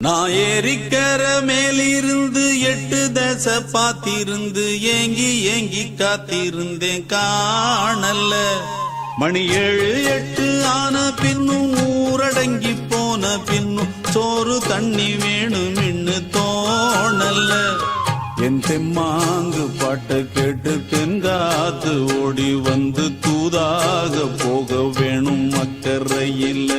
நான் ஏரிக்கர மேலிருந்து 8 தசை பாத்திருந்து ஏங்கி ஏங்கி காத்திருந்தேன் காணல்ல. மணி 7 8 ஆன பின்னும் ஊரடங்கி போன பின்னும் சோறு தண்ணி வேணும் இன்னு தோணல்ல. என் தெம்மாங்கு பாட்டை கேட்டு தென்காத்து ஓடி வந்து தூதாக போக வேணும் அக்கறையில்.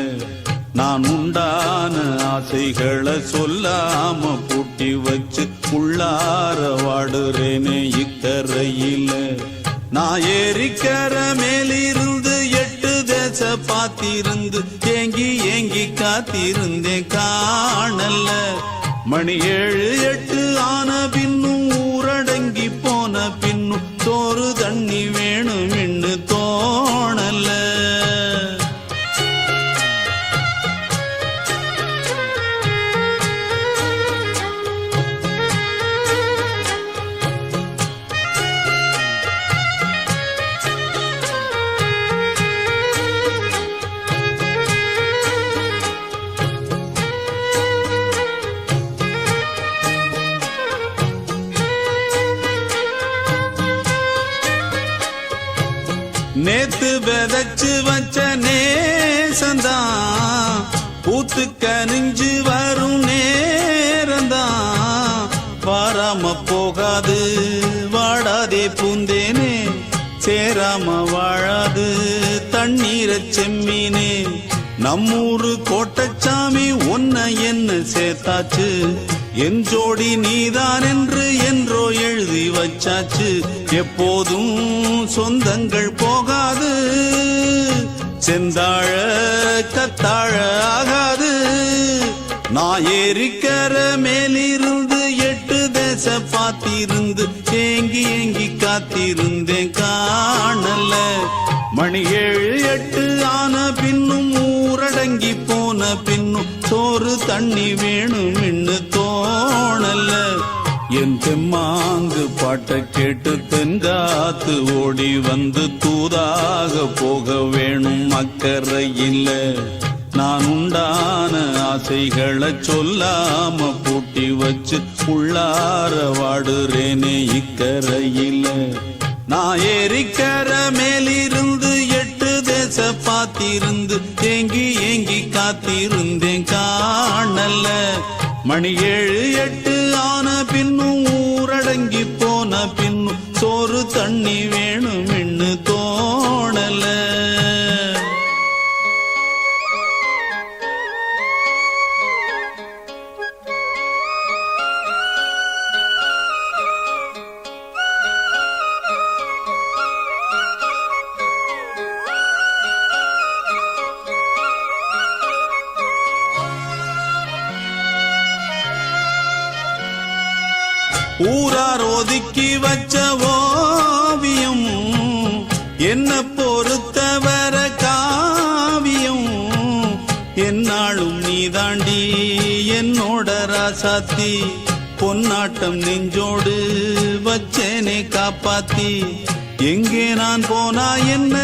நான் உண்டான ஆசைகளை சொல்லாம பூட்டி வச்சு உள்ளார வாடுறேனே இக்கரையில. நான் ஏரிக்கர மேலிருந்து 8 தசை பாத்திருந்து ஏங்கி ஏங்கி காத்திருந்தேன் காணல்ல. மணி 7 8 ஆன பின்னும் ஊரடங்கி போன பின்னும் சோறு தண்ணி வேணும் இன்னு தோணல்ல. நேத்து விதைச்சு வச்ச நேசந்தான் பூத்து கனிஞ்சு வரும் நேரந்தான். வாராம போகாது வாடாதே பூந்தேனே, சேராம வாழாது தண்ணீரை செம்மீனே. நம்மூரு கோட்டச்சாமி ஒன்ன என்ன சேர்த்தாச்சு, என் ஜோடி நீதான் என்று என்றோ எழுதி வச்சாச்சு. எப்போதும் சொந்தங்கள் போகாது, செந்தாழ கத்தாழ ஆகாது. நான் ஏரிக்கர மேலிருந்து 8 தசை பாத்திருந்து ஏங்கி ஏங்கி காத்திருந்தேன் காணல. மணி 7 8 ஆன பின்னும் ஊரடங்கி போன பின்னும் சோறு தண்ணி வேணும் இன்னு தோணல்ல. என் தெம்மாங்கு பாட்டை கேட்டு தென்காத்து ஓடி வந்து தூதாக போக வேணும் அக்கறையில். நான் உண்டான ஆசைகளை சொல்லாம பூட்டி வச்சு உள்ளார வாடுறேனே இக்கரையில். நான் ஏரிக்கர மேலிருந்து 8 தசை பாத்திருந்து ஏங்கி ஏங்கி காத்திருந்தேன் காணல்ல. மணி 7 8 ஆன பின்னும் ஊரடங்கி போன பின்னும் சோறு தண்ணி வேணும் இன்னு தோணல. ஊரார் ஒதுக்கி வச்ச ஓவியம் என்ன பொறுத்தவர காவியம். என்னாலும் நீதாண்டி என்னோட ராசாத்தி, பொன்னாட்டம் நெஞ்சோடு வச்சேனே காப்பாத்தி. எங்கே நான் போனா என்ன